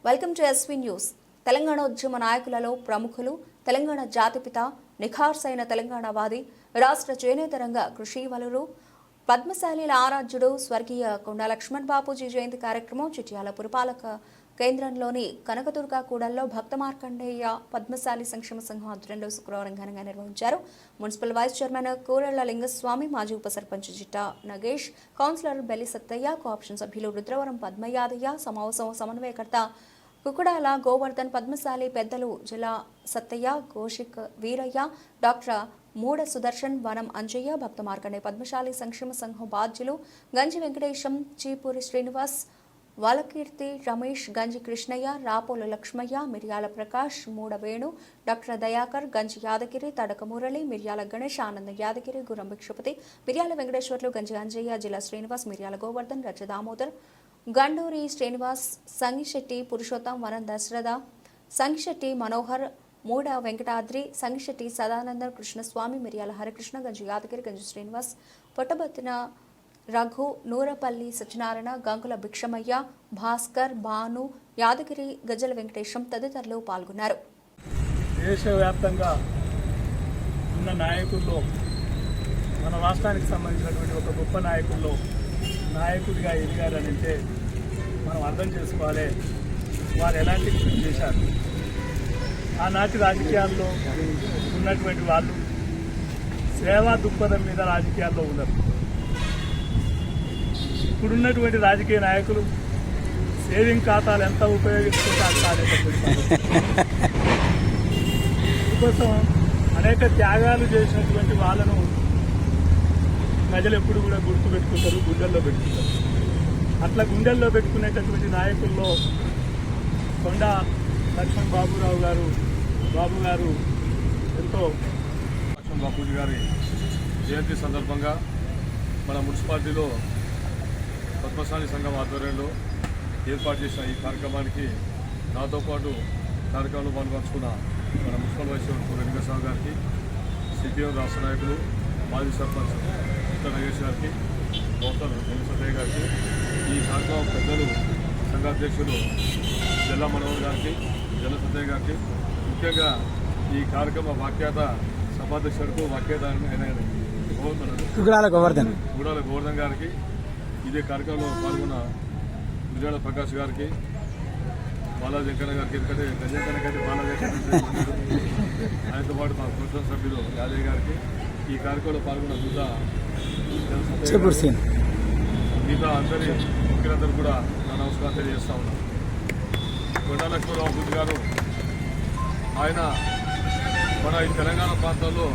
Welcome to SV news. Telangana ఉద్యమ నాయకులలో ప్రముఖులు, తెలంగాణ జాతిపిత, నిఖార్సైన తెలంగాణవాది, రాష్ట్ర చేనేత రంగ కృషివలురు, పద్మశాలీల ఆరాధ్యుడు స్వర్గీయ కొండా లక్ష్మణ్ బాపూజీ జయంతి కార్యక్రమం చిట్యాల పురపాలక కేంద్రంలోని కనకదుర్గ కూడల్లో భక్త మార్కండేయ పద్మశాలి సంక్షేమ సంఘం ఆధ్వర్యంలో శుక్రవారం ఘనంగా నిర్వహించారు. Municipal vice chairman Kuralla Lingaswamy, మాజీ ఉప సర్పంచ్ జిట్టా నగేష్, కౌన్సిలర్ బెల్లి సత్తయ్య, కోఆప్షన్ సభ్యులు రుద్రవరం పద్మయాదయ్య, సమావేశం సమన్వయకర్త కుకుడాల గోవర్ధన్, పద్మశాలి పెద్దలు జిల్లా సత్తయ్య, గోషిక్ వీరయ్య, డాక్టర్ మూడ సుదర్శన్, వనం అంజయ్య, భక్త మార్కండేయ పద్మశాలి సంక్షేమ సంఘం బాధ్యులు గంజి వెంకటేశం, చీపూరి శ్రీనివాస్, వాలకీర్తి రమేష్, గంజి కృష్ణయ్య, రాపోలు లక్ష్మయ్య, మిర్యాల ప్రకాష్, మూడ వేణు, డాక్టర్ దయాకర్, గంజి యాదగిరి, తడక మురళి, మిర్యాల గణేష్, ఆనంద యాదగిరి, గురం భిక్షపతి, మిర్యాల వెంకటేశ్వర్లు, గంజి అంజయ్య, జిల్లా శ్రీనివాస్, మిర్యాల గోవర్ధన్, రజ దామోదర్, గండూరి శ్రీనివాస్, సంగిశెట్టి పురుషోత్తం, వనం దశరథ, సంగిశెట్టి మనోహర్, మూడ వెంకటాద్రి, సంగిశెట్టి సదానందన్, కృష్ణస్వామి, మిర్యాల హరికృష్ణ, గంజి యాదగిరి, గంజి శ్రీనివాస్, పొట్టబత్తిన రఘు, నూరపల్లి సత్యనారాయణ, గంగుల భిక్షమయ్య, భాస్కర్, భాను, యాదగిరి, గజల వెంకటేశం తదితరులు పాల్గొన్నారు. దేశవ్యాప్తంగా ఉన్న నాయకుల్లో మన రాష్ట్రానికి సంబంధించినటువంటి ఒక గొప్ప నాయకుడిగా ఎదిగారనంటే మనం అర్థం చేసుకోవాలి వారు ఎలాంటి కృషి చేశారు. ఆనాటి రాజకీయాల్లో ఉన్నటువంటి వాళ్ళు సేవా దృక్పథం మీద రాజకీయాల్లో ఉన్నారు. ఇప్పుడున్నటువంటి రాజకీయ నాయకులు సేవింగ్ ఖాతాలు ఎంత ఉపయోగిస్తుంటే అంత అందుకోసం అనేక త్యాగాలు చేసినటువంటి వాళ్ళను ప్రజలు ఎప్పుడు కూడా గుర్తుపెట్టుకుంటారు, గుండెల్లో పెట్టుకుంటారు. అట్లా గుండెల్లో పెట్టుకునేటటువంటి నాయకుల్లో కొండా లక్ష్మణ్ బాబు గారు ఎంతో లక్ష్మణ్ బాపూజీ గారి జయంతి సందర్భంగా మన మున్సిపాలిటీలో పద్మశాలి సంఘం ఆధ్వర్యంలో ఏర్పాటు చేసిన ఈ కార్యక్రమానికి నాతో పాటు కార్యక్రమంలో పాల్పంచుకున్న మన మున్సిపల్ వైస్ చైర్మన్ లింగస్వామి గారికి, సిపిఎం రాష్ట్ర నాయకులు, మాజీ సర్పంచ్ నగేష్ గారికి, కౌన్సిలర్ బెల్లి సత్తయ్య గారికి, ఈ కార్యక్రమం పెద్దలు సంఘాధ్యక్షులు జిల్లా మనోహర్ గారికి, జిల్లా సత్తయ్య గారికి, ముఖ్యంగా ఈ కార్యక్రమ వ్యాఖ్యాత సభాధ్యక్షులకు వ్యాఖ్యాత గుడాల గోవర్ధన్ గారికి, ఇదే కార్యక్రమంలో పాల్గొన్న మిర్యాల ప్రకాష్ గారికి, బాలాజీ వెంకన్న గారికి, ఎందుకంటే గజంకన్న గారికి బాలాజీ ఆయనతో పాటు మా కుటుంబ సభ్యులు యాదయ్య గారికి, ఈ కార్యక్రమంలో పాల్గొన్న మిగతా అందరి ముఖ్యులందరూ కూడా నా నమస్కారం తెలియజేస్తా ఉన్నాను. కొండా లక్ష్మణ్ బాపూజీ గారు ఆయన మన ఈ తెలంగాణ ప్రాంతంలో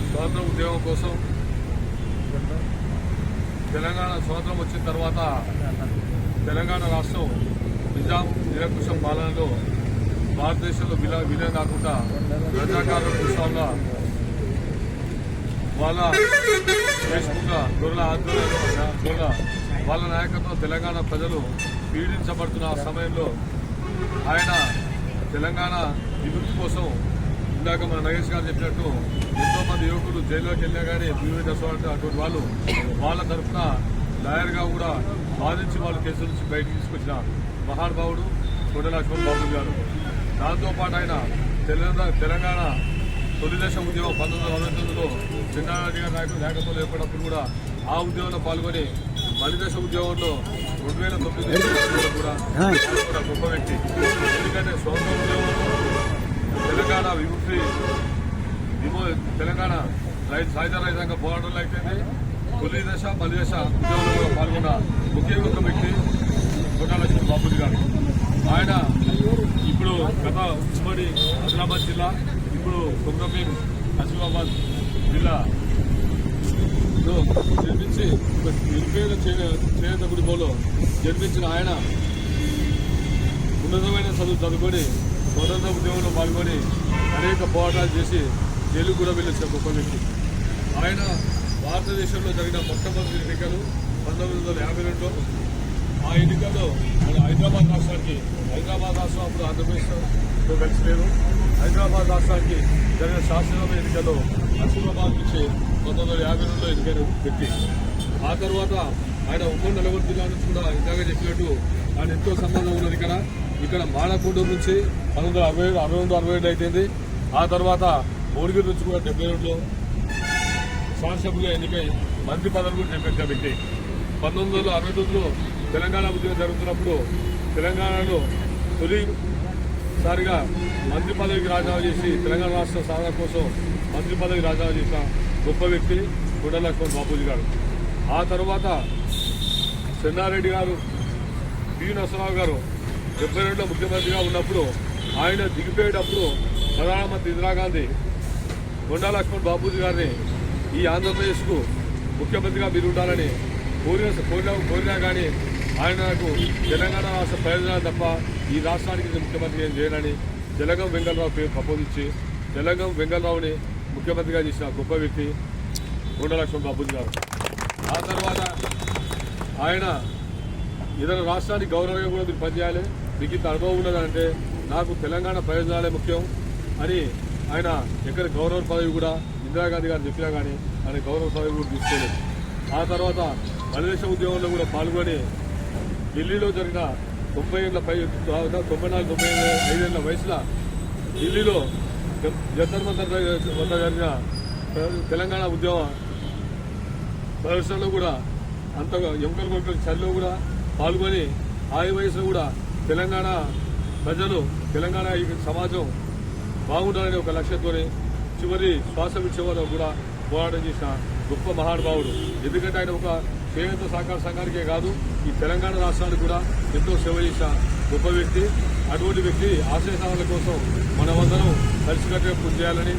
స్వాతంత్ర ఉద్యమం కోసం, తెలంగాణ స్వాతంత్రం వచ్చిన తర్వాత తెలంగాణ రాష్ట్రం నిజాం నిరంకుశ పాలనలో భారతదేశంలో విలీనం కాకుండా ప్రజాకారుల ఉత్సవంగా వాళ్ళ దేశంగా గొర్రెల ఆధ్వర్యంలో వాళ్ళ నాయకత్వం తెలంగాణ ప్రజలు పీడించబడుతున్న ఆ సమయంలో ఆయన తెలంగాణ విముక్తి కోసం ఇందాక మన నగేష్ గారు చెప్పినట్టు ఎంతోమంది యువకులు జైల్లోకి వెళ్ళినా కానీ అటువంటి వాళ్ళ తరఫున లాయర్గా కూడా వాదించి వాళ్ళ కేసుల నుంచి బయటకు తీసుకొచ్చిన మహానుభావుడు కొండా లక్ష్మణ్ బాబు గారు. దాంతోపాటు ఆయన తెలంగాణ తొలి దశ ఉద్యమం 1969లో చిన్నారెడ్డి గారి నాయకులు లేకపోతే ఏర్పడినప్పుడు కూడా ఆ ఉద్యమంలో పాల్గొని మలి దశ ఉద్యమంలో 2009 కూడా గొప్ప వ్యక్తి. ఎందుకంటే స్వాతంత్ర ఉద్యమంలో తెలంగాణ విముక్తి తెలంగాణ సాయుధ రహితంగా పోరాటంలో అయితే తొలి దశ మలి దశ ఉద్యమంలో కూడా పాల్గొన్న ఒకే ఒక వ్యక్తి కొండా లక్ష్మణ్ బాపూజీ గారు. ఆయన ఇప్పుడు గత ఉమ్మడి ఆదిలాబాద్ జిల్లా, ఇప్పుడు కొమరంభీం ఆసిఫాబాద్ జిల్లాలో జన్మించి నిరుపేద చేనేత కుటుంబంలో జన్మించిన ఆయన ఉన్నతమైన చదువుకొని స్వతంత్ర ఉద్యమంలో పాల్గొని అనేక పోరాటాలు చేసి జైలుకు కూడా వెళ్ళొచ్చిన గొప్ప వ్యక్తి. ఆయన భారతదేశంలో జరిగిన మొట్టమొదటి ఎన్నికలు 1952లో, ఆ ఎన్నికల్లో మన హైదరాబాద్ రాష్ట్రం అప్పుడు ఆంధ్రప్రదేశ్తో కలిసి లేదు. హైదరాబాద్ రాష్ట్రానికి జరిగిన శాసనసభ ఎన్నికల్లో ఆసిఫాబాద్ నుంచి 1952లో ఎన్నికైన వ్యక్తి. ఆ తర్వాత ఆయన ఉమ్మడి నల్గొండ జిల్లా నుంచి కూడా ఇందాక చెప్పినట్టు ఆయన ఎంతో సంబంధం ఉన్నది. ఇక్కడ మానకొండూరు నుంచి 1962 అయిపోయింది. ఆ తర్వాత భువనగిరి నుంచి కూడా 72లో శాసనసభ్యుగా ఎన్నికై మంత్రి పదవి కూడా చేపట్టిన వ్యక్తి. 1969లో తెలంగాణ ఉద్యమం జరుగుతున్నప్పుడు తెలంగాణలో తొలిసారిగా మంత్రి పదవికి రాజీనామా చేసి తెలంగాణ రాష్ట్ర సాధన కోసం మంత్రి పదవికి రాజీనామా చేసిన గొప్ప వ్యక్తి కొండా లక్ష్మణ్ బాపూజీ గారు. ఆ తర్వాత చెన్నారెడ్డి గారు, పి నరసింహరావు గారు 72లో ముఖ్యమంత్రిగా ఉన్నప్పుడు ఆయన దిగిపోయేటప్పుడు ప్రధానమంత్రి ఇందిరాగాంధీ కొండా లక్ష్మణ్ బాపూజీ గారిని ఈ ఆంధ్రప్రదేశ్కు ముఖ్యమంత్రిగా మీరు ఉండాలని కోరినా కానీ ఆయనకు తెలంగాణ రాష్ట్ర ప్రయోజనాలు తప్ప ఈ రాష్ట్రానికి ముఖ్యమంత్రి ఏం చేయనని జలగం వెంగళరావు పేరు ప్రపోజించి జలగం వెంగళరావుని ముఖ్యమంత్రిగా చేసిన గొప్ప వ్యక్తి కొండా లక్ష్మణ్ బాపూజీ గారు. ఆ తర్వాత ఆయన ఇతర రాష్ట్రానికి గవర్నర్గా కూడా మీరు పనిచేయాలి, మీకు ఇంత అనుభవం ఉన్నదంటే నాకు తెలంగాణ ప్రయోజనాలే ముఖ్యం అని ఆయన ఎక్కడ గవర్నర్ పదవి కూడా ఇందిరాగాంధీ గారు చెప్పినా కానీ ఆయన గవర్నర్ పదవి కూడా తీసుకోలేదు. ఆ తర్వాత మలిదేశ ఉద్యమంలో కూడా పాల్గొని ఢిల్లీలో జరిగిన 94-95 వయసులో ఢిల్లీలో జంతర్ మంతర్ వద్ద జరిగిన తెలంగాణ ఉద్యమ ప్రదర్శనలో కూడా అంత ఎముకల కొడుకుల చలిలో కూడా పాల్గొని ఆ వయసులో కూడా తెలంగాణ ప్రజలు తెలంగాణ ఈ సమాజం బాగుండాలనే ఒక లక్ష్యంతో చివరి శ్వాస విడిచే వరకు కూడా పోరాటం చేసిన గొప్ప మహానుభావుడు. ఎందుకంటే ఆయన ఒక చేనేత సహకార సంఘానికే కాదు ఈ తెలంగాణ రాష్ట్రానికి కూడా ఎంతో సేవ చేసిన గొప్ప వ్యక్తి. అటువంటి వ్యక్తి ఆశయ సాధనల కోసం మనమందరం కలిసికట్టుగా కృషి చేయాలని